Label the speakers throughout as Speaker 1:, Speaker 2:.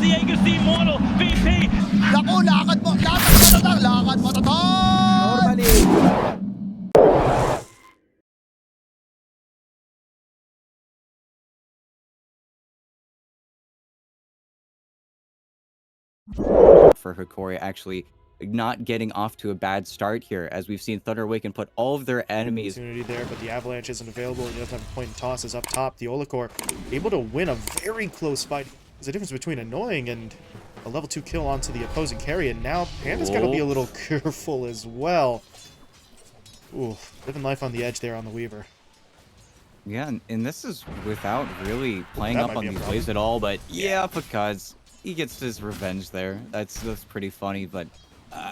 Speaker 1: Diego si Moro, VP.
Speaker 2: Naku, lakad mo tatang, lakad mo tatang!
Speaker 3: Normally.
Speaker 4: For Hokori actually not getting off to a bad start here, as we've seen Thunder Awaken put all of their enemies.
Speaker 5: Opportunity there, but the Avalanche isn't available. He doesn't have a point in tosses up top. The Olakor able to win a very close fight. There's a difference between annoying and a level 2 kill onto the opposing carry, and now Panda's got to be a little careful as well. Ooh, living life on the edge there on the Weaver.
Speaker 4: Yeah, and this is without really playing
Speaker 5: That
Speaker 4: up
Speaker 5: might
Speaker 4: on
Speaker 5: be a
Speaker 4: these
Speaker 5: problem.
Speaker 4: waves at all, but yeah, because he gets his revenge there. That's pretty funny, but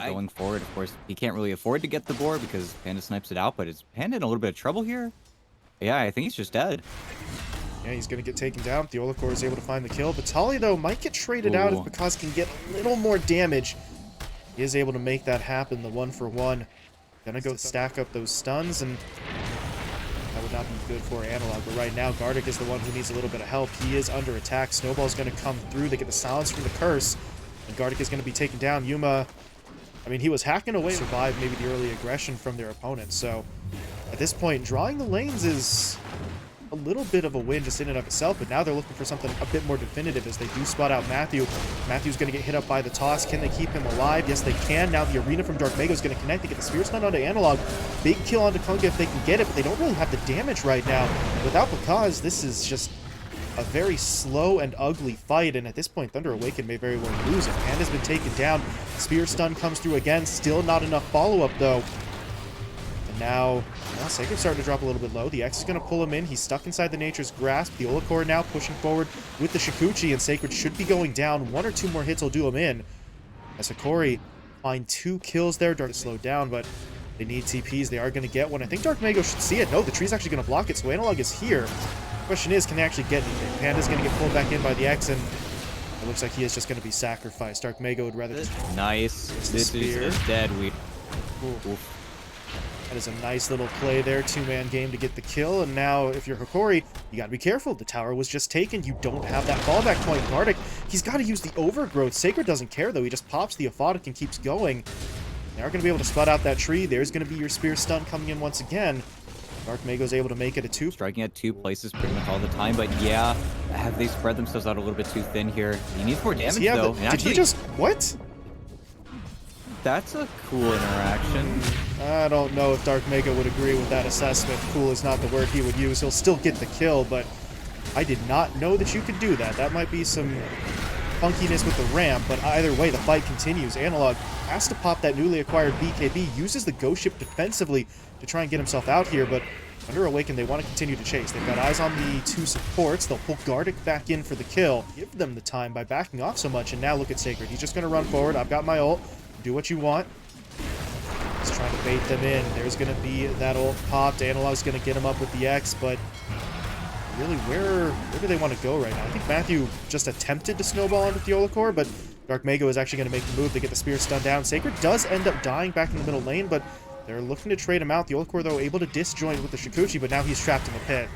Speaker 4: going forward, of course, he can't really afford to get the board because Panda snipes it out, but is Panda in a little bit of trouble here? Yeah, I think he's just dead.
Speaker 5: Yeah, he's going to get taken down. The Olakor is able to find the kill. Batali, though, might get traded out if Bakaz can get a little more damage. He is able to make that happen, the 1-for-1. Gonna go stack up those stuns, and that would not be good for Analog. But right now, Gardic is the one who needs a little bit of help. He is under attack. Snowball's going to come through. They get the silence from the curse, and Gardic is going to be taken down. Yuma, I mean, he was hacking away to survive maybe the early aggression from their opponents. So at this point, drawing the lanes is a little bit of a win just in and of itself, but now they're looking for something a bit more definitive as they do spot out Matthew. Matthew's going to get hit up by the toss. Can they keep him alive? Yes, they can. Now the arena from Dark Mega is going to connect. They get the Spear Stun onto Analog. Big kill onto Kunga if they can get it, but they don't really have the damage right now. Without Bakaz, this is just a very slow and ugly fight, and at this point, Thunder Awaken may very well lose it. Panda's been taken down. Spear Stun comes through again. Still not enough follow-up, though. And now Sacred's starting to drop a little bit low. The X is going to pull him in. He's stuck inside the Nature's Grasp. The Olakor now pushing forward with the Shikuchi, and Sacred should be going down. 1 or 2 more hits will do him in. As Hokori find 2 kills there. Dark to slow down, but they need TPs. They are going to get one. I think Dark Mago should see it. No, the tree's actually going to block it, so Analog is here. Question is, can they actually get anything? Panda's going to get pulled back in by the X, and it looks like he is just going to be sacrificed. Dark Mago would rather just...
Speaker 4: Nice. This is dead. Oof.
Speaker 5: That is a nice little play there. 2-man game to get the kill. And now, if you're Hokori, you got to be careful. The tower was just taken. You don't have that fallback point. Gardic, he's got to use the overgrowth. Sacred doesn't care, though. He just pops the Aphotic and keeps going. They are going to be able to spot out that tree. There's going to be your Spear Stun coming in once again. Dark Mago's able to make it a 2.
Speaker 4: Striking at 2 places pretty much all the time, but yeah, have they spread themselves out a little bit too thin here? He needs more damage, though.
Speaker 5: Did he just... What?
Speaker 4: That's a cool interaction.
Speaker 5: I don't know if Dark Mega would agree with that assessment. Cool is not the word he would use. He'll still get the kill, but I did not know that you could do that. That might be some funkiness with the ramp, but either way, the fight continues. Analog has to pop that newly acquired BKB, uses the Ghost Ship defensively to try and get himself out here, but under Awaken, they want to continue to chase. They've got eyes on the 2 supports. They'll pull Gardic back in for the kill, give them the time by backing off so much, and now look at Sacred. He's just going to run forward. I've got my ult. Do what you want. He's trying to bait them in. There's going to be that ult popped. Analog's going to get him up with the X, but really, where do they want to go right now? I think Matthew just attempted to snowball onto the Olakor, but Dark Mago is actually going to make the move. They get the Spear Stun down. Sacred does end up dying back in the middle lane, but they're looking to trade him out. The Olakor, though, able to disjoin with the Shikuchi, but now he's trapped in the pit.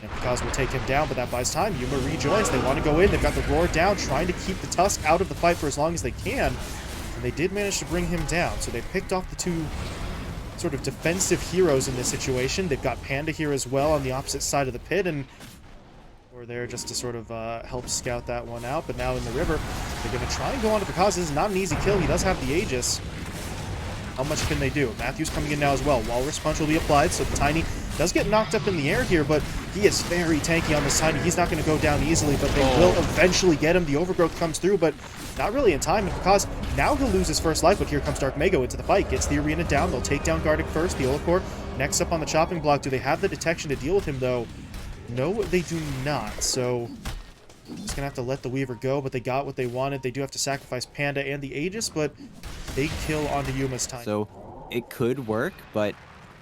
Speaker 5: And Bakaz will take him down, but that buys time. Yuma rejoins. They want to go in. They've got the Roar down, trying to keep the Tusk out of the fight for as long as they can. And they did manage to bring him down. So they picked off the 2 sort of defensive heroes in this situation. They've got Panda here as well on the opposite side of the pit, and we're there just to sort of help scout that one out. But now in the river, they're going to try and go on to Bakaz. This is not an easy kill. He does have the Aegis. How much can they do? Matthew's coming in now as well. Walrus Punch will be applied, so the Tiny does get knocked up in the air here, but he is very tanky on this Tiny. He's not going to go down easily, but they will eventually get him. The Overgrowth comes through, but not really in time, because now he'll lose his first life, but here comes Dark Mago into the fight. Gets the arena down. They'll take down Gardic first. The Olakor next up on the chopping block. Do they have the detection to deal with him, though? No, they do not, so just gonna have to let the Weaver go, but they got what they wanted. They do have to sacrifice Panda and the Aegis, but big kill onto Yuma's time.
Speaker 4: So it could work, but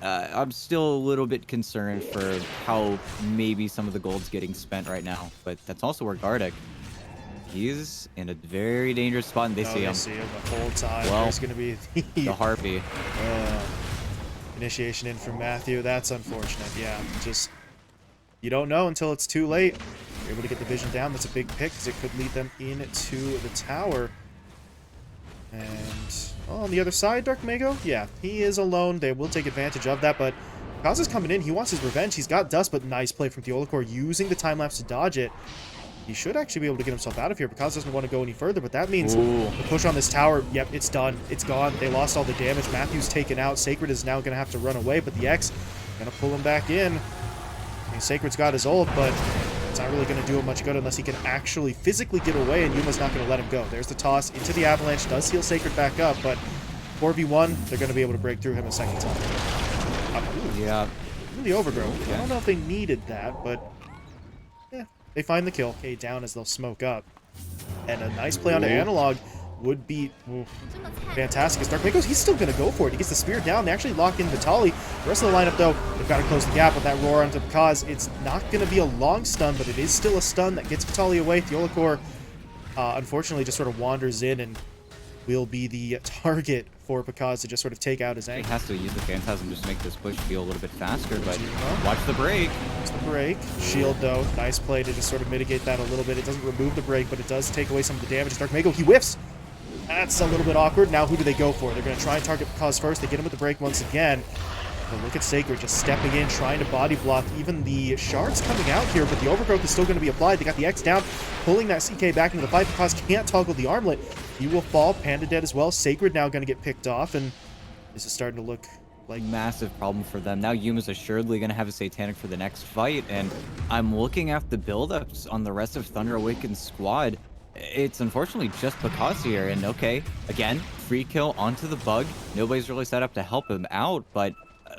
Speaker 4: I'm still a little bit concerned for how maybe some of the gold's getting spent right now. But that's also where Gardic, he's in a very dangerous spot, and they see him.
Speaker 5: The whole time.
Speaker 4: Well,
Speaker 5: there's gonna be
Speaker 4: the Harpy.
Speaker 5: Initiation in from Matthew. That's unfortunate. Yeah, just you don't know until it's too late. They're able to get the vision down. That's a big pick because it could lead them into the tower. And on the other side, Dark Mago, yeah, he is alone. They will take advantage of that, but Kaz is coming in. He wants his revenge. He's got Dust, but nice play from Theolacor using the time lapse to dodge it. He should actually be able to get himself out of here. Kaz doesn't want to go any further, but that means the push on this tower, yep, it's done. It's gone. They lost all the damage. Matthew's taken out. Sacred is now going to have to run away, but the X going to pull him back in. I mean, Sacred's got his ult, but it's not really going to do him much good unless he can actually physically get away, and Yuma's not going to let him go. There's the toss into the Avalanche. Does heal Sacred back up, but 4v1, they're going to be able to break through him a second time.
Speaker 4: Yeah.
Speaker 5: The Overgrowth. I don't know if they needed that, but yeah, they find the kill. Okay, down as they'll smoke up. And a nice play onto Analog would be fantastic. As Dark Mago's, he's still going to go for it. He gets the spear down. They actually lock in Vitali. The rest of the lineup, though, they've got to close the gap with that roar onto Kaz. It's not going to be a long stun, but it is still a stun that gets Vitali away. Theolacor, unfortunately, just sort of wanders in and will be the target for Pakaz to just sort of take out his
Speaker 4: He
Speaker 5: angle.
Speaker 4: has to use the Phantasm just to make this push feel a little bit faster, but watch the break.
Speaker 5: It's the break. Shield, though. Nice play to just sort of mitigate that a little bit. It doesn't remove the break, but it does take away some of the damage. Dark Mago, he whiffs! That's a little bit awkward. Now who do they go for? They're going to try and target Pakaz first. They get him with the break once again. But look at Sacred just stepping in, trying to body block. Even the shards coming out here, but the Overgrowth is still going to be applied. They got the X down, pulling that CK back into the fight. Pakaz can't toggle the armlet. He will fall. Panda dead as well. Sacred now going to get picked off, and this is starting to look like
Speaker 4: Massive problem for them. Now Yuma's assuredly going to have a Satanic for the next fight, and I'm looking at the build-ups on the rest of Thunder Awaken's squad. It's unfortunately just Pakaz here, and okay, again, free kill onto the bug. Nobody's really set up to help him out, but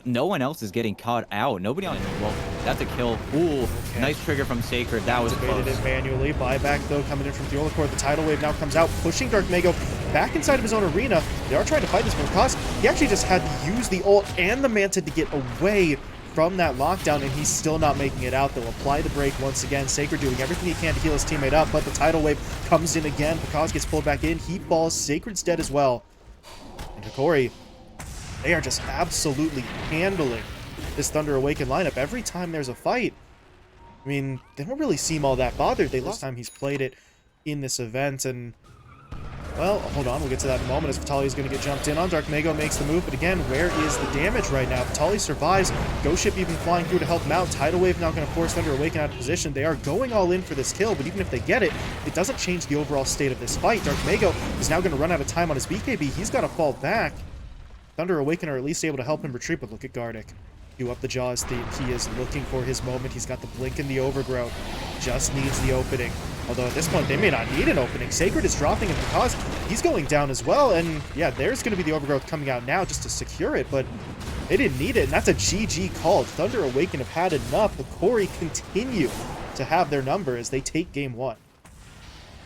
Speaker 4: no one else is getting caught out. Nobody on... Well, that's a kill. Ooh, nice trigger from Sacred. That was close.
Speaker 5: it manually. Buyback, though, coming in from Theolacor. The tidal wave now comes out, pushing Dark Mago back inside of his own arena. They are trying to fight this, but Pakaz, he actually just had to use the ult and the Manta to get away from that lockdown, and he's still not making it out. They'll apply the break once again. Sacred doing everything he can to heal his teammate up, but the tidal wave comes in again. Pakaz gets pulled back in. He falls. Sacred's dead as well. And Hokori, they are just absolutely handling this Thunder Awaken lineup every time there's a fight. I mean, they don't really seem all that bothered. They last time he's played it in this event, and well, hold on, we'll get to that in a moment as Vitali is going to get jumped in on. Dark Mago makes the move, but again, where is the damage right now? Vitali survives. Ghost Ship even flying through to help him out. Tidal Wave now going to force Thunder Awaken out of position. They are going all in for this kill, but even if they get it, it doesn't change the overall state of this fight. Dark Mago is now going to run out of time on his BKB. He's got to fall back. Thunder Awaken are at least able to help him retreat, but look at Gardic. Cue up the Jaws theme. He is looking for his moment. He's got the blink and the overgrowth. Just needs the opening. Although at this point, they may not need an opening. Sacred is dropping him because he's going down as well. And yeah, there's going to be the overgrowth coming out now just to secure it, but they didn't need it. And that's a GG called. Thunder Awaken have had enough. Hokori continue to have their number as they take game one.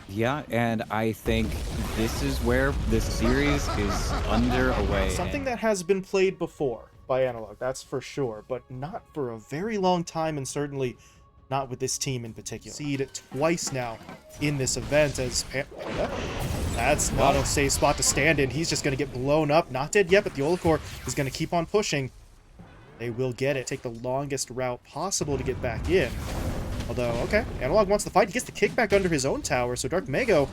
Speaker 4: Yeah, and I think this is where this series is underway.
Speaker 5: Something that has been played before by Analog, that's for sure, but not for a very long time, and certainly not with this team in particular. Seed twice now in this event as that's not a safe spot to stand in. He's just going to get blown up. Not dead yet, but the Theolacor is going to keep on pushing. They will get it. Take the longest route possible to get back in. Although, okay, Analog wants the fight. He gets the kickback under his own tower, so Dark Mago,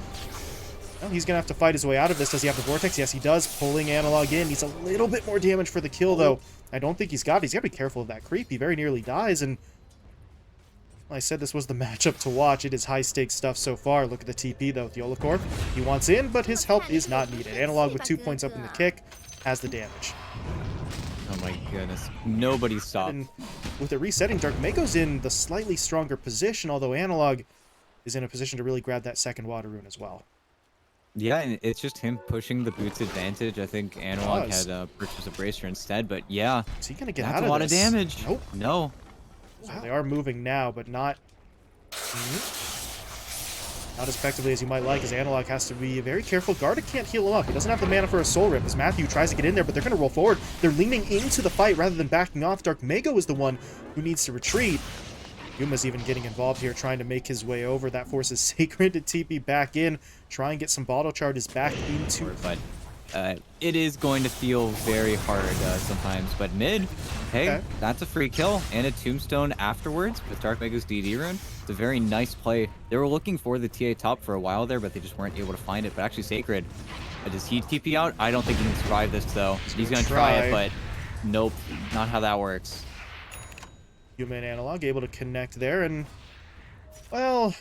Speaker 5: well, he's going to have to fight his way out of this. Does he have the Vortex? Yes, he does. Pulling Analog in. Needs a little bit more damage for the kill, though. I don't think he's got it. He's got to be careful of that creep. He very nearly dies, and I said this was the matchup to watch. It is high-stakes stuff so far. Look at the TP, though. Theolacor, he wants in, but his help is not needed. Analog with 2 points up in the kick has the damage.
Speaker 4: Oh my goodness. Nobody stopped.
Speaker 5: And with the resetting, Dark Mago's in the slightly stronger position, although Analog is in a position to really grab that second water rune as well.
Speaker 4: Yeah, and it's just him pushing the boots advantage. I think Analog had purchased a bracer instead, but yeah.
Speaker 5: Is he going to get
Speaker 4: That's
Speaker 5: out of
Speaker 4: a lot
Speaker 5: this?
Speaker 4: of damage.
Speaker 5: Nope.
Speaker 4: No.
Speaker 5: So they are moving now, but not as effectively as you might like, as Analog has to be very careful. Gardic can't heal him up. He doesn't have the mana for a Soul Rip, as Matthew tries to get in there, but they're going to roll forward. They're leaning into the fight rather than backing off. Dark Mago is the one who needs to retreat. Yuma's even getting involved here, trying to make his way over. That forces Sacred to TP back in, try and get some bottle charges back into...
Speaker 4: But It is going to feel very hard sometimes, but mid, hey,
Speaker 5: Okay.
Speaker 4: that's a free kill and a tombstone afterwards with Dark Mega's DD rune. It's a very nice play. They were looking for the TA top for a while there, but they just weren't able to find it. But actually, Sacred, does he TP out? I don't think he can survive this, though. He's going to try it, but nope, not how that works.
Speaker 5: Human Analog able to connect there, and, well,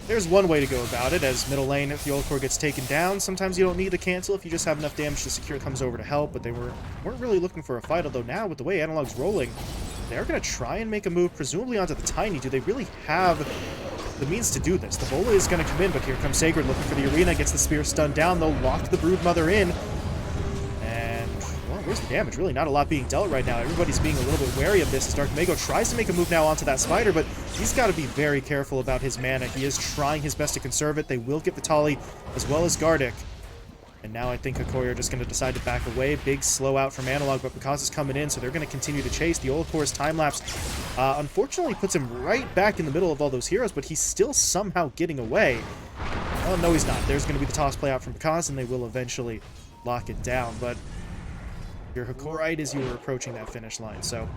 Speaker 5: there's one way to go about it. As middle lane, if the old core gets taken down, sometimes you don't need to cancel if you just have enough damage to secure comes over to help, but they weren't really looking for a fight, although now, with the way Analog's rolling, they're going to try and make a move, presumably onto the Tiny. Do they really have the means to do this? The Bola is going to come in, but here comes Sacred looking for the arena, gets the spear stunned down, they'll lock the Broodmother in. Where's the damage? Really not a lot being dealt right now. Everybody's being a little bit wary of this as Dark Mago tries to make a move now onto that spider, but he's got to be very careful about his mana. He is trying his best to conserve it. They will get Vitali as well as Gardic. And now I think Hokori are just going to decide to back away. Big slow out from Analog, but because it's coming in, so they're going to continue to chase. The old core's time-lapse unfortunately puts him right back in the middle of all those heroes, but he's still somehow getting away. Oh, no, he's not. There's going to be the toss play out from Because, and they will eventually lock it down, but you're Hokori as you were approaching that finish line, so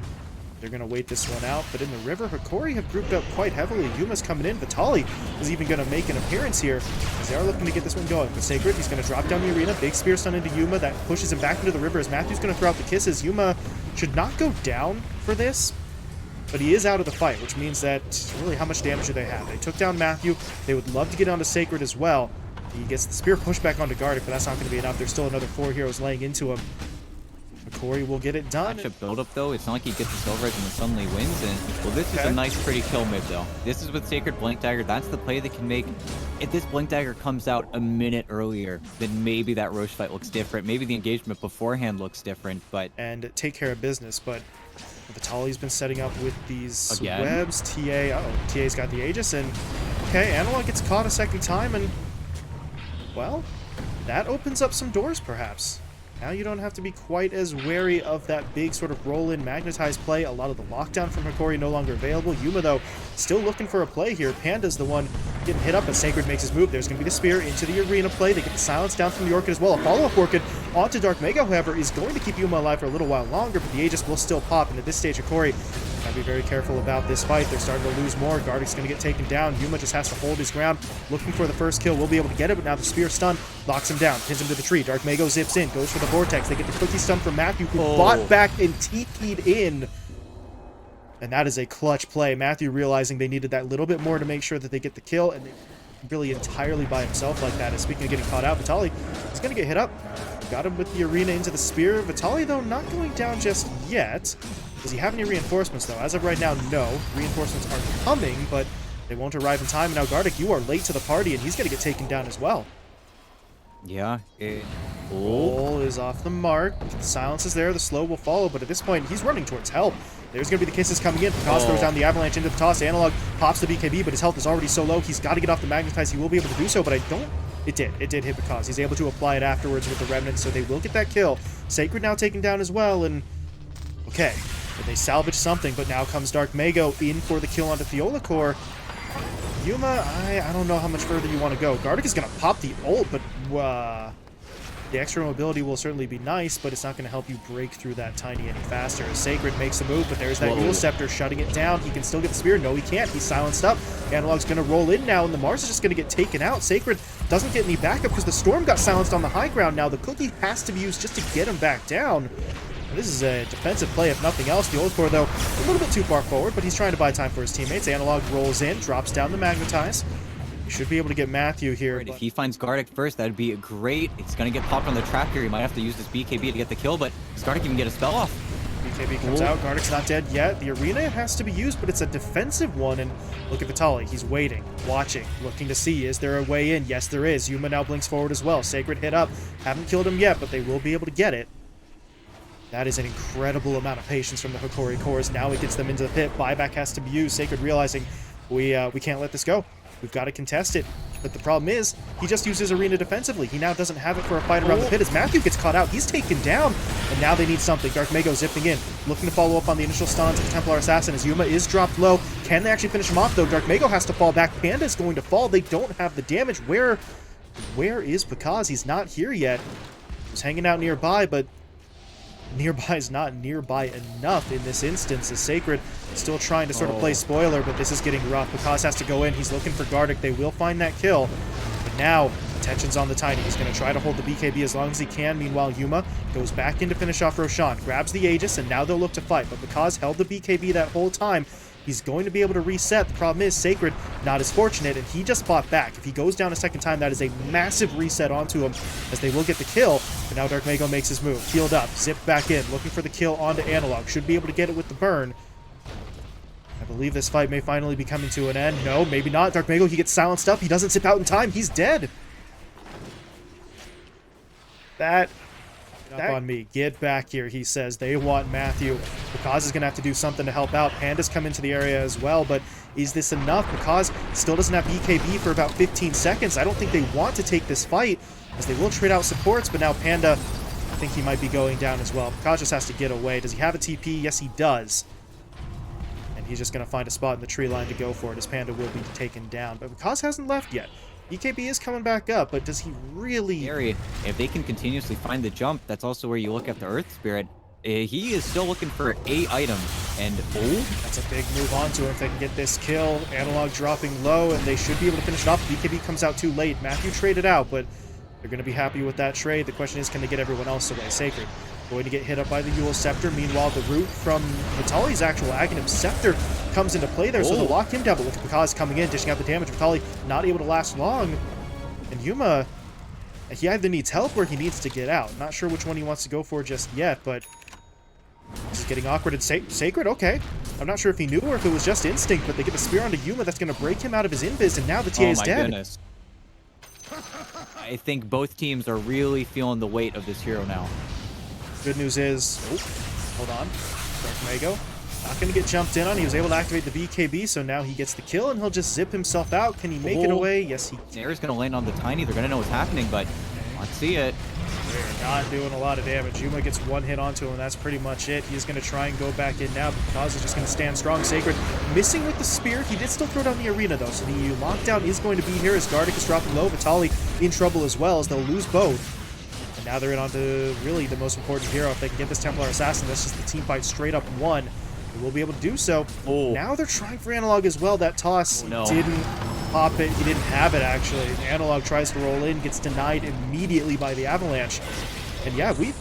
Speaker 5: they're going to wait this one out. But in the river, Hokori have grouped up quite heavily. Yuma's coming in. Vitali is even going to make an appearance here as they are looking to get this one going. But Sacred, he's going to drop down the arena. Big spear stun into Yuma. That pushes him back into the river as Matthew's going to throw out the kisses. Yuma should not go down for this, but he is out of the fight, which means that really how much damage do they have? They took down Matthew. They would love to get onto Sacred as well. He gets the spear pushed back onto Gardic, but that's not going to be enough. There's still another 4 heroes laying into him. Hokori will get it done.
Speaker 4: Matchup build-up, though, it's not like he gets the silver and then suddenly wins. And well, this is a nice, pretty kill mid, though. This is with Sacred Blink Dagger. That's the play that can make. If this Blink Dagger comes out a minute earlier, then maybe that Roche fight looks different. Maybe the engagement beforehand looks different, but
Speaker 5: and take care of business. But Vitali's been setting up with these
Speaker 4: Again?
Speaker 5: webs. TA's got the Aegis, and okay, Analog gets caught a second time, and well, that opens up some doors, perhaps. Now you don't have to be quite as wary of that big sort of roll-in magnetized play. A lot of the lockdown from Hokori no longer available. Yuma, though, still looking for a play here. Panda's the one getting hit up, but Sacred makes his move. There's going to be the spear into the arena play. They get the silence down from the Orchid as well. A follow-up Orchid onto Dark Mega, however, is going to keep Yuma alive for a little while longer, but the Aegis will still pop, and at this stage, Hokori gotta be very careful about this fight. They're starting to lose more. Gardic's going to get taken down. Yuma just has to hold his ground, looking for the first kill. Will be able to get it, but now the spear stun locks him down, pins him to the tree. Dark Mago zips in, goes for the Vortex. They get the cookie stun from Matthew, who bought back and TP'd in. And that is a clutch play. Matthew realizing they needed that little bit more to make sure that they get the kill, and really entirely by himself like that. And speaking of getting caught out, Vitali is going to get hit up. Got him with the arena into the spear. Vitali, though, not going down just yet. Does he have any reinforcements, though? As of right now, no. Reinforcements are coming, but they won't arrive in time. And now, Gardic, you are late to the party, and he's going to get taken down as well.
Speaker 4: yeah.
Speaker 5: Roll is off the mark. The silence is there. The slow will follow, but at this point, he's running towards help. There's going to be the kisses coming in. Picasso throws down the avalanche into the toss. Analog pops the BKB, but his health is already so low. He's got to get off the magnetize. He will be able to do so, but I don't... It did hit Picasso. He's able to apply it afterwards with the Remnant, so they will get that kill. Sacred now taken down as well, and... Okay, but they salvage something, but now comes Dark Mago in for the kill onto Theola Core. Yuma, I don't know how much further you want to go. Gardic is going to pop the ult, but the extra mobility will certainly be nice, but it's not going to help you break through that Tiny any faster. Sacred makes a move, but there's that Yule Scepter shutting it down. He can still get the spear. No, he can't. He's silenced up. Analog's going to roll in now, and the Mars is just going to get taken out. Sacred doesn't get any backup because the Storm got silenced on the high ground. Now the Cookie has to be used just to get him back down. This is a defensive play, if nothing else. The old core, though, a little bit too far forward, but he's trying to buy time for his teammates. Analog rolls in, drops down the Magnetize. He should be able to get Matthew here.
Speaker 4: Right, if he finds Gardic first, that'd be great. He's going to get popped on the trap here. He might have to use this BKB to get the kill, but does Gardic even get a spell off?
Speaker 5: BKB comes out. Gardic's not dead yet. The arena has to be used, but it's a defensive one. And look at Vitali. He's waiting, watching, looking to see, is there a way in? Yes, there is. Yuma now blinks forward as well. Sacred hit up. Haven't killed him yet, but they will be able to get it. That is an incredible amount of patience from the Hokori cores. Now it gets them into the pit. Buyback has to be used. Sacred realizing we can't let this go. We've got to contest it. But the problem is, he just uses arena defensively. He now doesn't have it for a fight around the pit. As Matthew gets caught out, he's taken down. And now they need something. Dark Mago zipping in, looking to follow up on the initial stun to the Templar Assassin as Yuma is dropped low. Can they actually finish him off, though? Dark Mago has to fall back. Panda is going to fall. They don't have the damage. Where is Pikaz? He's not here yet. He's hanging out nearby, but nearby is not nearby enough in this instance, as Sacred still trying to sort of play spoiler, but this is getting rough. Because has to go in. He's looking for Gardic. They will find that kill. But now, attention's on the Tiny. He's going to try to hold the BKB as long as he can. Meanwhile, Yuma goes back in to finish off Roshan, grabs the Aegis, and now they'll look to fight. But because held the BKB that whole time, he's going to be able to reset. The problem is Sacred not as fortunate, and he just fought back. If he goes down a second time, that is a massive reset onto him, as they will get the kill. But now Dark Mago makes his move. Healed up, zipped back in, looking for the kill onto Analog. Should be able to get it with the burn. I believe this fight may finally be coming to an end. No, maybe not. Dark Mago, he gets silenced up. He doesn't zip out in time. He's dead. That on me. Get back here, he says. They want Matthew. Because is going to have to do something to help out. Panda's come into the area as well, but is this enough? Because still doesn't have BKB for about 15 seconds. I don't think they want to take this fight, as they will trade out supports, but now Panda, I think he might be going down as well. Because just has to get away. Does he have a TP? Yes, he does. And he's just going to find a spot in the tree line to go for it, as Panda will be taken down. But Because hasn't left yet. BKB is coming back up, but does he really...
Speaker 4: If they can continuously find the jump, that's also where you look at the Earth Spirit. He is still looking for a item, and
Speaker 5: that's a big move onto him if they can get this kill. Analog dropping low, and they should be able to finish it off. BKB comes out too late. Matthew traded out, but they're going to be happy with that trade. The question is, can they get everyone else away? Sacred going to get hit up by the Yule Scepter. Meanwhile, the root from Vitali's actual Aghanim Scepter comes into play there, so they'll lock him down. But look at Because coming in, dishing out the damage. Vitali not able to last long. And Yuma, he either needs help or he needs to get out. Not sure which one he wants to go for just yet, but this is getting awkward. And Sacred, okay. I'm not sure if he knew or if it was just instinct, but they get the spear onto Yuma. That's going to break him out of his invis, and now the TA is dead.
Speaker 4: Goodness. I think both teams are really feeling the weight of this hero now.
Speaker 5: Good news is, hold on, Dark Mago not going to get jumped in on. He was able to activate the BKB, so now he gets the kill, and he'll just zip himself out. Can he make it away? Yes, he can.
Speaker 4: Air's going to land on the Tiny. They're going to know what's happening, but let's see it.
Speaker 5: They're not doing a lot of damage. Yuma gets one hit onto him, and that's pretty much it. He's going to try and go back in now, but Kaz is just going to stand strong. Sacred missing with the spear. He did still throw down the arena, though, so the lockdown is going to be here as Gardic is dropping low. Vitali in trouble as well, as they'll lose both. And now they're in onto really the most important hero. If they can get this Templar Assassin, that's just the team fight straight up one. They will be able to do so. Now they're trying for Analog as well. That toss didn't pop it. He didn't have it, actually. Analog tries to roll in, gets denied immediately by the Avalanche. And yeah, we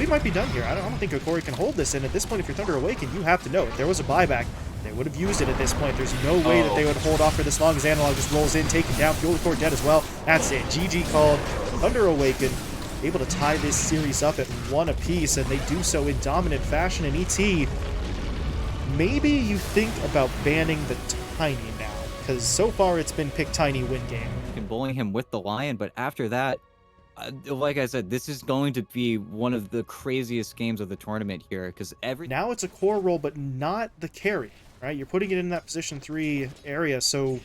Speaker 5: might be done here. I don't think Hokori can hold this. And at this point, if you're Thunder Awaken, you have to know. If there was a buyback, they would have used it at this point. There's no way that they would hold off for this long, as Analog just rolls in, taken down. Fuel Core dead as well. That's it. GG called. Thunder Awaken able to tie this series up at 1 apiece, and they do so in dominant fashion. And ET, maybe you think about banning the Tiny now, because so far it's been pick Tiny win game.
Speaker 4: You can bully him with the Lion, but after that, like I said, this is going to be one of the craziest games of the tournament here, because
Speaker 5: now it's a core role, but not the carry, right? You're putting it in that position 3 area, so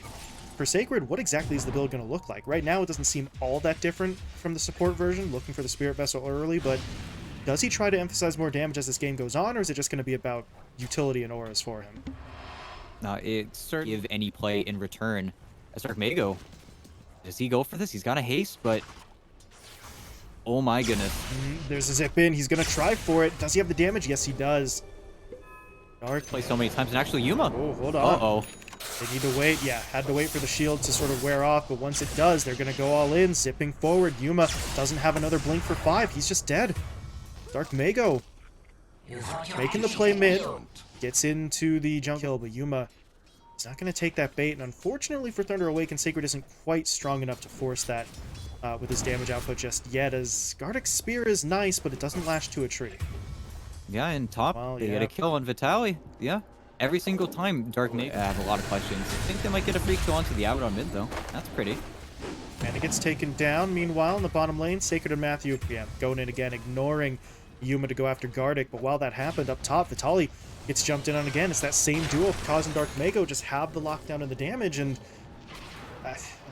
Speaker 5: for Sacred, what exactly is the build going to look like? Right now, it doesn't seem all that different from the support version, looking for the Spirit Vessel early, but does he try to emphasize more damage as this game goes on, or is it just going to be about utility and auras for him?
Speaker 4: No, it's certainly give any play in return. As Dark Mago, does he go for this? He's got a haste, but oh my goodness.
Speaker 5: There's a zip in. He's going to try for it. Does he have the damage? Yes, he does. Dark
Speaker 4: play so many times, and actually Yuma.
Speaker 5: Oh, hold on. They need to wait. Yeah, had to wait for the shield to sort of wear off, but once it does, they're going to go all in, zipping forward. Yuma doesn't have another blink for 5. He's just dead. Dark Mago making the play mid, gets into the jump kill, but Yuma is not going to take that bait, and unfortunately for Thunder Awaken, Sacred isn't quite strong enough to force that with his damage output just yet, as Gardic's spear is nice, but it doesn't lash to a tree.
Speaker 4: Yeah, in top, they get a kill on Vitali. Yeah. Every single time, Dark Mago. I have a lot of questions. I think they might get a free kill onto the Abaddon mid, though. That's pretty.
Speaker 5: And it gets taken down. Meanwhile, in the bottom lane, Sacred and Matthew, going in again, ignoring Yuma to go after Gardic. But while that happened up top, Vitali gets jumped in on again. It's that same duo, Kaz and Dark Mago just have the lockdown and the damage, and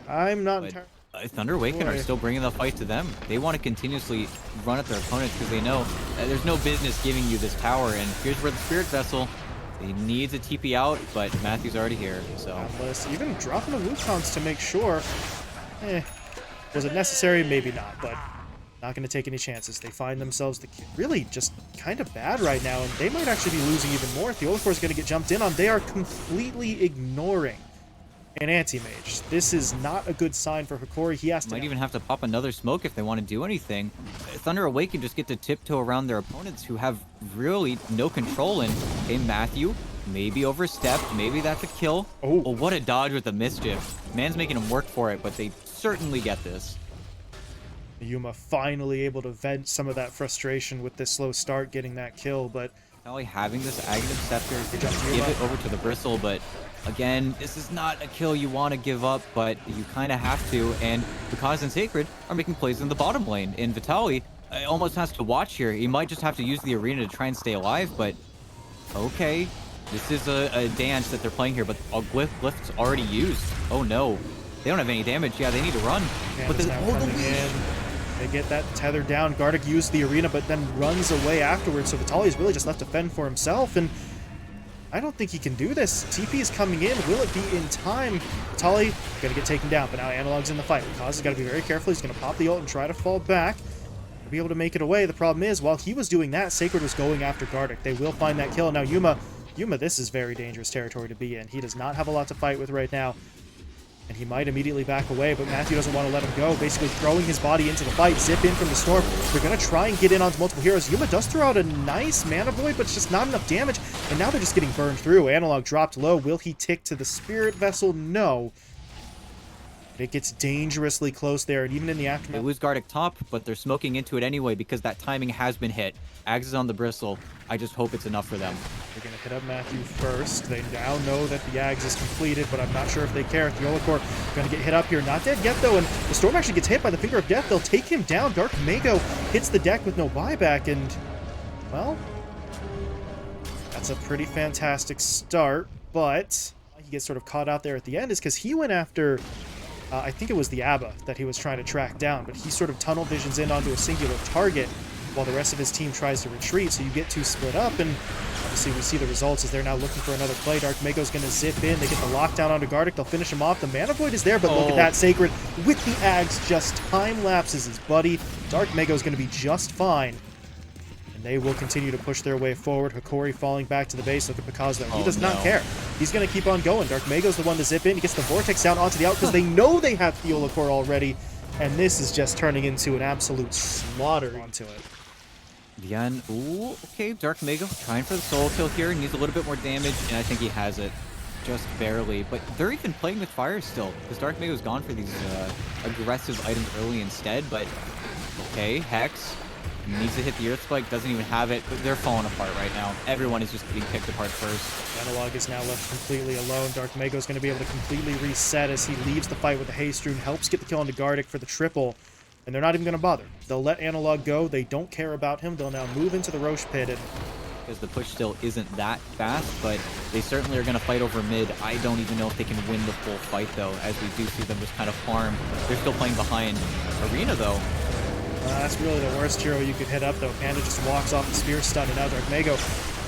Speaker 5: I'm not entirely...
Speaker 4: Thunder Awaken are still bringing the fight to them. They want to continuously run at their opponents because they know there's no business giving you this tower, and here's where the Spirit Vessel... He needs a TP out, but Matthew's already here, so...
Speaker 5: Even dropping the Wukons to make sure... was it necessary? Maybe not, but Not going to take any chances. They find themselves really just kind of bad right now, and they might actually be losing even more if the Olicore is going to get jumped in on. They are completely ignoring an anti-mage. This is not a good sign for Hokori. He has to...
Speaker 4: Might even have to pop another smoke if they want to do anything. Thunder Awaken just get to tiptoe around their opponents who have really no control. And okay, Matthew, maybe overstepped. Maybe that's a kill.
Speaker 5: Oh,
Speaker 4: what a dodge with the mischief. Man's making him work for it, but they certainly get this.
Speaker 5: Yuma finally able to vent some of that frustration with this slow start, getting that kill, but...
Speaker 4: Probably having this Aghanim Scepter, give it over to the Bristle, but again, this is not a kill you want to give up, but you kind of have to, and Bukaz and Sacred are making plays in the bottom lane, and Vitaly almost has to watch here. He might just have to use the arena to try and stay alive, but okay, this is a dance that they're playing here, but a Glyph's already used. Oh no, they don't have any damage. Yeah, they need to run. But
Speaker 5: they get that tether down. Gardic used the arena, but then runs away afterwards. So Vitaly's really just left to fend for himself, and I don't think he can do this. TP is coming in. Will it be in time? Vitaly gonna get taken down, but now Analog's in the fight. Kaz has got to be very careful. He's gonna pop the ult and try to fall back. He'll be able to make it away. The problem is, while he was doing that, Sacred was going after Gardic. They will find that kill. Now Yuma, this is very dangerous territory to be in. He does not have a lot to fight with right now, and he might immediately back away, but Matthew doesn't want to let him go, basically throwing his body into the fight. Zip in from the storm. They're going to try and get in onto multiple heroes. Yuma does throw out a nice mana void, but it's just not enough damage, and now they're just getting burned through. Analog dropped low. Will he tick to the Spirit Vessel? No. But it gets dangerously close there, and even in the aftermath...
Speaker 4: They lose Gardic top, but they're smoking into it anyway because that timing has been hit. Ags is on the Bristle. I just hope it's enough for them.
Speaker 5: They're going to hit up Matthew first. They now know that the Ags is completed, but I'm not sure if they care. The Olicore going to get hit up here. Not dead yet, though, and the Storm actually gets hit by the Finger of Death. They'll take him down. Dark Mago hits the deck with no buyback, and, well, that's a pretty fantastic start, but he gets sort of caught out there at the end is because he went after... I think it was the Abba that he was trying to track down, but he sort of tunnel visions in onto a singular target while the rest of his team tries to retreat, so you get two split up, and obviously we see the results as they're now looking for another play. Dark Mago's going to zip in. They get the lockdown onto Gardic. They'll finish him off. The Mana Void is there, but look at that. Sacred with the Ags just time-lapses his buddy. Dark Mago's going to be just fine, and they will continue to push their way forward. Hokori falling back to the base. Look at Picaz, though. He does not care. He's going to keep on going. Dark Mago's the one to zip in. He gets the Vortex down onto the out because they know they have Theolacore already, and this is just turning into an absolute slaughter onto it.
Speaker 4: Dian, ooh, okay, Dark Mago trying for the solo kill here. Needs a little bit more damage, and I think he has it. Just barely. But they're even playing with fire still, because Dark Mago's gone for these aggressive items early instead, but okay, Hex needs to hit the Earth Spike, doesn't even have it, but they're falling apart right now. Everyone is just getting picked apart first.
Speaker 5: Analog is now left completely alone. Dark Mago's going to be able to completely reset as he leaves the fight with the Haste Rune, helps get the kill onto Gardic for the triple, and they're not even going to bother. They'll let Analog go. They don't care about him. They'll now move into the Roche Pit, and
Speaker 4: because the push still isn't that fast, but they certainly are going to fight over mid. I don't even know if they can win the full fight, though, as we do see them just kind of farm. They're still playing behind. Arena, though.
Speaker 5: That's really the worst hero you could hit up, though. Panda just walks off the Spear Stun, and now Dark Mago,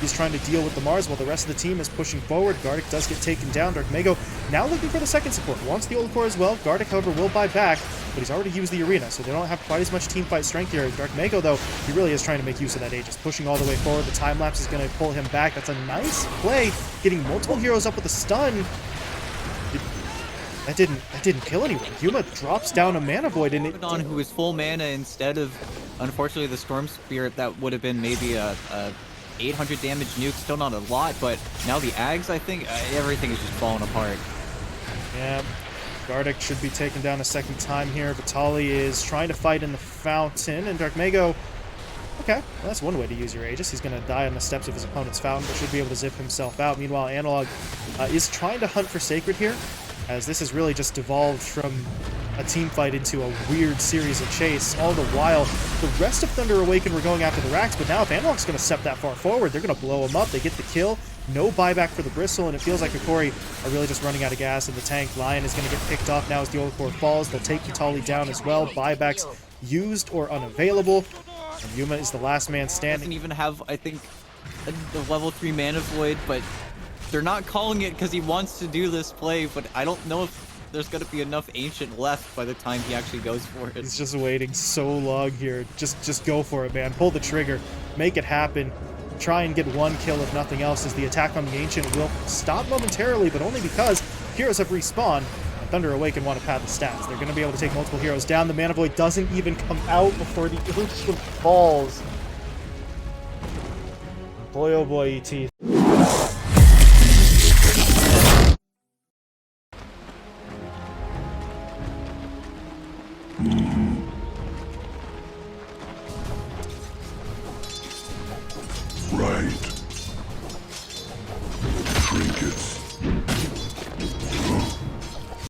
Speaker 5: he's trying to deal with the Mars while the rest of the team is pushing forward. Gardic does get taken down. Dark Mago now looking for the second support. Wants the Olicore as well. Gardic, however, will buy back, but he's already used the arena, so they don't have quite as much team fight strength here. Dark Mago, though, he really is trying to make use of that Aegis, pushing all the way forward. The time lapse is going to pull him back. That's a nice play, getting multiple heroes up with a stun. That didn't kill anyone. Yuma drops down a Mana Void, and it...
Speaker 4: On who is full mana instead of, unfortunately, the Storm Spirit. That would have been maybe a 800 damage nuke. Still not a lot, but now the Ags, I think, everything is just falling apart.
Speaker 5: Yeah, Gardic should be taken down a second time here. Vitaly is trying to fight in the fountain, and Dark Mago... Okay, well, that's one way to use your Aegis. He's going to die on the steps of his opponent's fountain, but should be able to zip himself out. Meanwhile, Analog is trying to hunt for Sacred here, as this has really just devolved from a team fight into a weird series of chase. All the while, the rest of Thunder Awaken were going after the Racks, but now if Analog's going to step that far forward, they're going to blow him up. They get the kill. No buyback for the Bristle, and it feels like Hokori are really just running out of gas in the tank. Lion is going to get picked off now as the Olicore falls. They'll take Vitaly down as well. Buybacks used or unavailable. And Yuma is the last man standing.
Speaker 4: Doesn't even have, I think, the level 3 Mana Void, but they're not calling it because he wants to do this play, but I don't know if there's gonna be enough Ancient left by the time he actually goes for it.
Speaker 5: He's just waiting so long here. Just go for it, man. Pull the trigger. Make it happen. Try and get one kill if nothing else, as the attack on the Ancient will stop momentarily, but only because heroes have respawned. And Thunder Awaken want to pad the stats. They're going to be able to take multiple heroes down. The Mana Void doesn't even come out before the Ancient falls. Boy, oh boy, ET.
Speaker 3: Right.